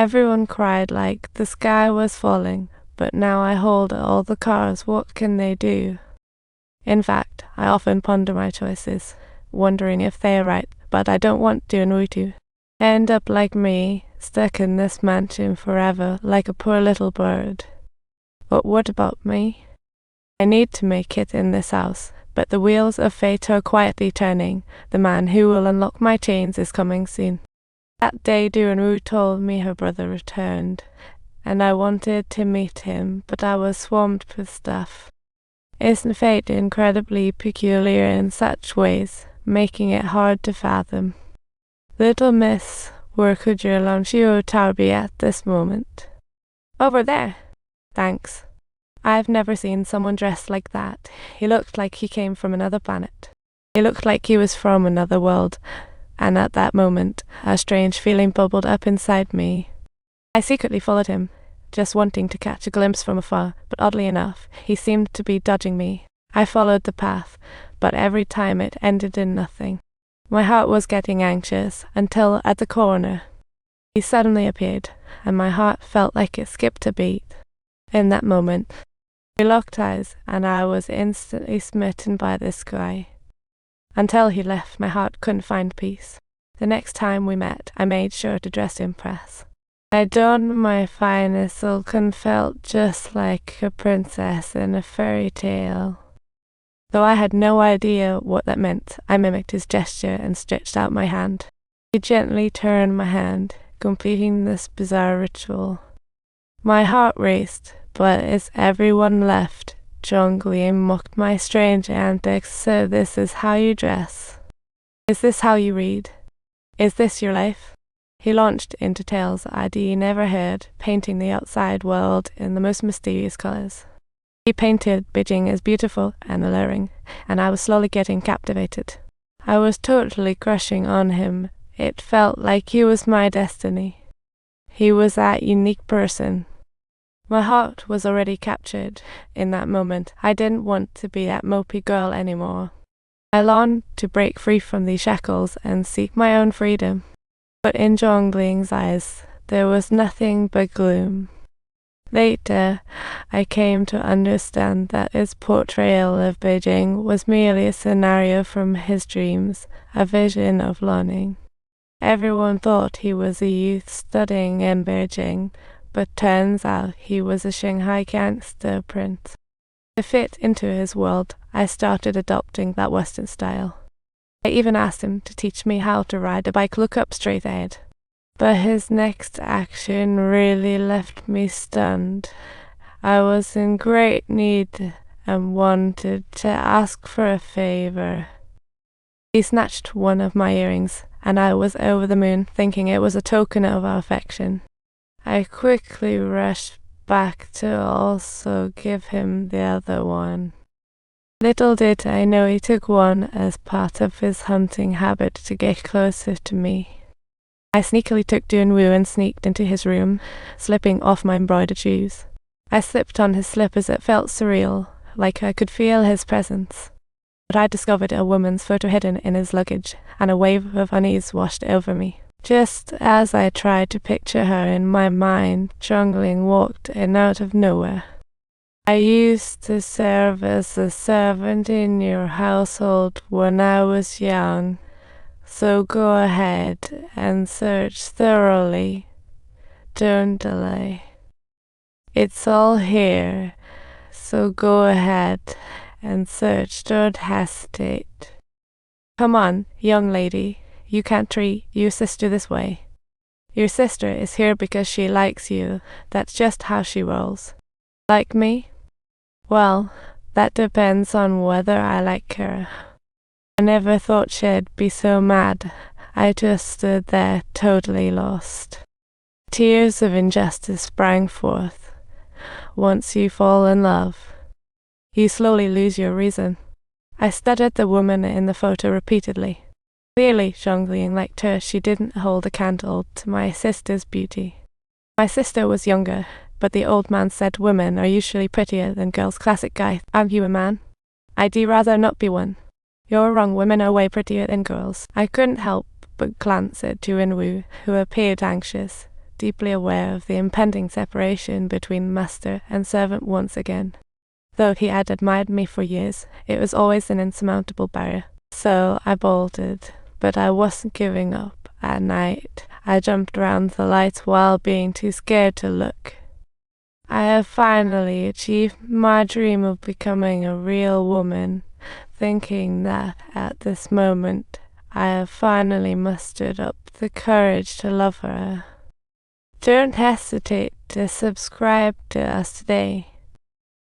Everyone cried like the sky was falling, but now I hold all the cards, what can they do? In fact, I often ponder my choices, wondering if they are right, but I don't want Dunwoo to end up like me, stuck in this mansion forever like a poor little bird. But what about me? I need to make it in this house, but the wheels of fate are quietly turning. The man who will unlock my chains is coming soon. That day Dunwoo told me her brother returned, and I wanted to meet him, but I was swamped with stuff. Isn't fate incredibly peculiar in such ways, making it hard to fathom? Little miss, where could your Lanchio tower be at this moment? Over there. Thanks. I've never seen someone dressed like that. He looked like he came from another planet. He looked like he was from another world, and at that moment, a strange feeling bubbled up inside me. I secretly followed him, just wanting to catch a glimpse from afar, but oddly enough, he seemed to be dodging me. I followed the path, but every time it ended in nothing. My heart was getting anxious, until at the corner, he suddenly appeared, and my heart felt like it skipped a beat. In that moment, we locked eyes, and I was instantly smitten by this guy. Until he left, my heart couldn't find peace. The next time we met, I made sure to dress to impress. I donned my finest silk and felt just like a princess in a fairy tale. Though I had no idea what that meant, I mimicked his gesture and stretched out my hand. He gently turned my hand, completing this bizarre ritual. My heart raced, but as everyone left, Zhongli mocked my strange antics. So this is how you dress? Is this how you read? Is this your life? He launched into tales I'd never heard, painting the outside world in the most mysterious colors. He painted Beijing as beautiful and alluring, and I was slowly getting captivated. I was totally crushing on him. It felt like he was my destiny. He was that unique person. My heart was already captured in that moment. I didn't want to be that mopey girl anymore. I longed to break free from these shackles and seek my own freedom. But in Zhongling's eyes, there was nothing but gloom. Later, I came to understand that his portrayal of Beijing was merely a scenario from his dreams, a vision of longing. Everyone thought he was a youth studying in Beijing, but turns out he was a Shanghai gangster prince. To fit into his world, I started adopting that Western style. I even asked him to teach me how to ride a bike, look up straight ahead. But his next action really left me stunned. I was in great need and wanted to ask for a favor. He snatched one of my earrings, and I was over the moon, thinking it was a token of our affection. I quickly rushed back to also give him the other one. Little did I know he took one as part of his hunting habit to get closer to me. I sneakily took Dunwoo and sneaked into his room, slipping off my embroidered shoes. I slipped on his slippers. It felt surreal, like I could feel his presence. But I discovered a woman's photo hidden in his luggage, and a wave of unease washed over me. Just as I tried to picture her in my mind, Zhongling walked in out of nowhere. I used to serve as a servant in your household when I was young. So go ahead and search thoroughly. Don't delay. It's all here, so go ahead and search. Don't hesitate. Come on, young lady. You can't treat your sister this way. Your sister is here because she likes you. That's just how she rolls. Like me? Well, that depends on whether I like her. I never thought she'd be so mad. I just stood there totally lost. Tears of injustice sprang forth. Once you fall in love, you slowly lose your reason. I studied the woman in the photo repeatedly. Clearly, Zhongling liked her. She didn't hold a candle to my sister's beauty. My sister was younger, but the old man said women are usually prettier than girls. Classic guy. Aren't you a man? I'd rather not be one. You're wrong, women are way prettier than girls. I couldn't help but glance at Dunwoo, who appeared anxious. deeply aware of the impending separation between master and servant once again. Though he had admired me for years, it was always an insurmountable barrier. So I bolted, but I wasn't giving up. At night, I jumped around the lights while being too scared to look. I have finally achieved my dream of becoming a real woman, thinking that at this moment I have finally mustered up the courage to love her. Don't hesitate to subscribe to us today.